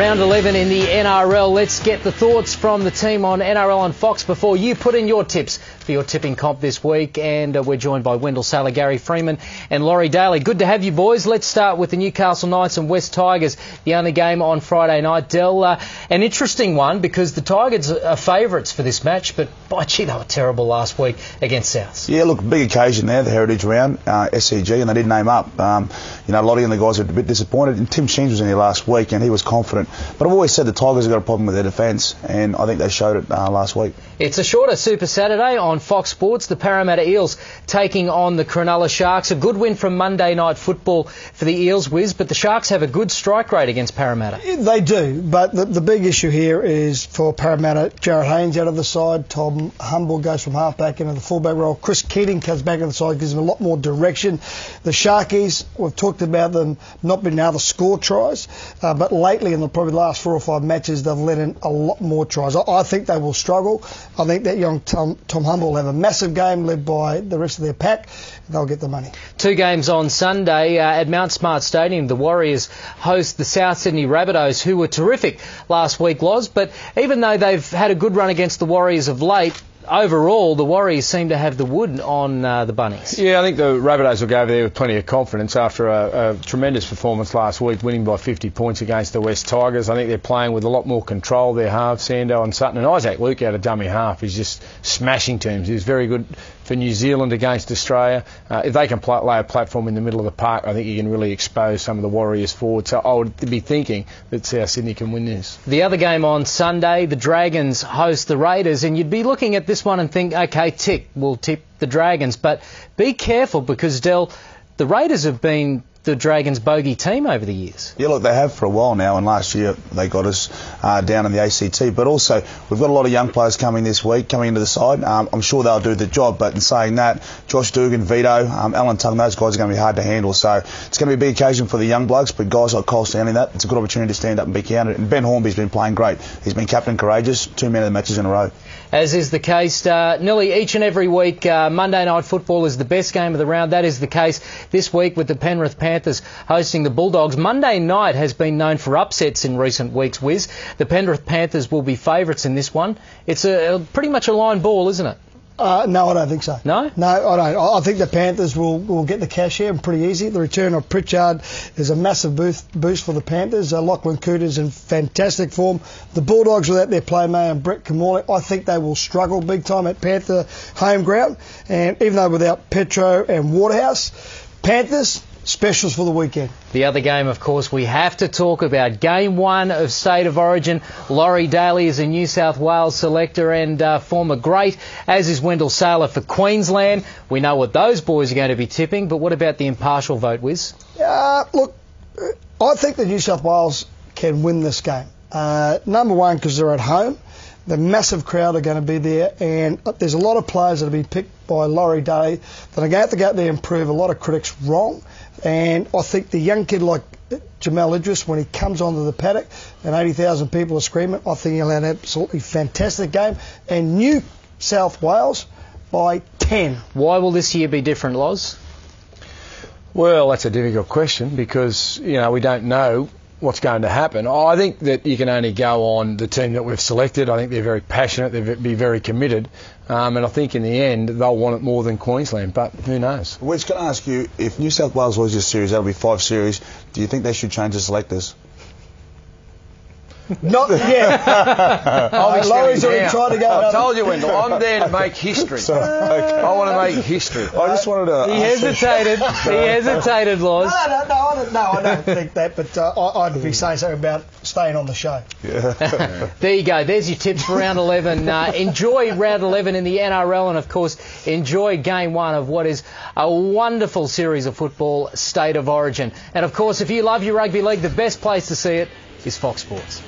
Round 11 in the NRL. Let's get the thoughts from the team on NRL on Fox before you put in your tips for your tipping comp this week. And we're joined by Wendell Saylor, Gary Freeman and Laurie Daly. Good to have you boys. Let's start with the Newcastle Knights and West Tigers, the only game on Friday night. Del, an interesting one because the Tigers are favourites for this match, but by gee, they were terrible last week against Souths. Yeah, look, big occasion there, the Heritage Round, SCG, and they did name up. Lottie and the guys were a bit disappointed, and Tim Sheens was in here last week and he was confident. But I've always said the Tigers have got a problem with their defence, and I think they showed it last week. It's a shorter Super Saturday on Fox Sports. The Parramatta Eels taking on the Cronulla Sharks. A good win from Monday Night Football for the Eels, Wiz, but the Sharks have a good strike rate against Parramatta. They do, but the big issue here is for Parramatta, Jarryd Haynes out of the side, Tom Humble goes from half-back into the full-back role, Chris Keating comes back into the side, gives them a lot more direction. The Sharkies, we've talked about them not being able to score tries, but lately in the probably last 4 or 5 matches, they've let in a lot more tries. I think they will struggle. I think that young Tom Humble will have a massive game led by the rest of their pack. They'll get the money. 2 games on Sunday at Mount Smart Stadium. The Warriors host the South Sydney Rabbitohs, who were terrific last week, Loz. But even though they've had a good run against the Warriors of late, overall, the Warriors seem to have the wood on the Bunnies. Yeah, I think the Rabbitohs will go over there with plenty of confidence after a tremendous performance last week, winning by 50 points against the West Tigers. I think they're playing with a lot more control. Their halves, Sando and Sutton, and Isaac Luke out of dummy half is just smashing teams. He's very good for New Zealand against Australia. If they can lay a platform in the middle of the park, I think you can really expose some of the Warriors forward. So I would be thinking that South Sydney can win this. The other game on Sunday, the Dragons host the Raiders, and you'd be looking at this one and think, OK, tick, we'll tip the Dragons. But be careful because, Del, the Raiders have been the Dragons' bogey team over the years. Yeah, look, they have for a while now, and last year they got us down in the ACT. But also, we've got a lot of young players coming this week, coming into the side. I'm sure they'll do the job, but in saying that, Josh Dugan, Vito, Alan Tung, those guys are going to be hard to handle. So it's going to be a big occasion for the young blokes, but guys like Cole Stanley, it's a good opportunity to stand up and be counted. And Ben Hornby's been playing great. He's been captain courageous, 2 men of the matches in a row. As is the case nearly each and every week, Monday Night Football is the best game of the round. That is the case this week with the Penrith Panthers hosting the Bulldogs. Monday night has been known for upsets in recent weeks, Wiz. The Penrith Panthers will be favourites in this one. It's pretty much a line ball, isn't it? No, I don't think so. No? No, I don't. I think the Panthers will get the cash here and pretty easy. The return of Pritchard is a massive boost for the Panthers. Lachlan Cooter's in fantastic form. The Bulldogs without their playmaker Brett Kamali, I think they will struggle big time at Panther home ground. And even though without Petro and Waterhouse, Panthers specials for the weekend. The other game, of course, we have to talk about. Game 1 of State of Origin. Laurie Daly is a New South Wales selector and former great, as is Wendell Saylor for Queensland. We know what those boys are going to be tipping, but what about the impartial vote, Wiz? Look, I think that New South Wales can win this game. Number one, because they're at home. The massive crowd are going to be there, and there's a lot of players that have been picked by Laurie Daly that are going to have to go out there and prove a lot of critics wrong. And I think the young kid like Jamal Idris, when he comes onto the paddock and 80,000 people are screaming, I think he'll have an absolutely fantastic game. And New South Wales by 10. Why will this year be different, Loz? Well, that's a difficult question because, we don't know what's going to happen. I think that you can only go on the team that we've selected. I think they're very passionate, they'll be very committed, and I think in the end they'll want it more than Queensland, but who knows? Which can I ask you, if New South Wales loses this series, that'll be 5 series, do you think they should change the selectors? Not yet. Laurie's already trying to go. I told you, Wendell, I'm there to make history. Okay. I want to make history. I just wanted to... He hesitated, Laws. No, I don't think that, but I'd be saying something about staying on the show. Yeah. There you go. There's your tips for round 11. Enjoy round 11 in the NRL and, of course, enjoy game 1 of what is a wonderful series of football, State of Origin. And, of course, if you love your rugby league, the best place to see it is Fox Sports.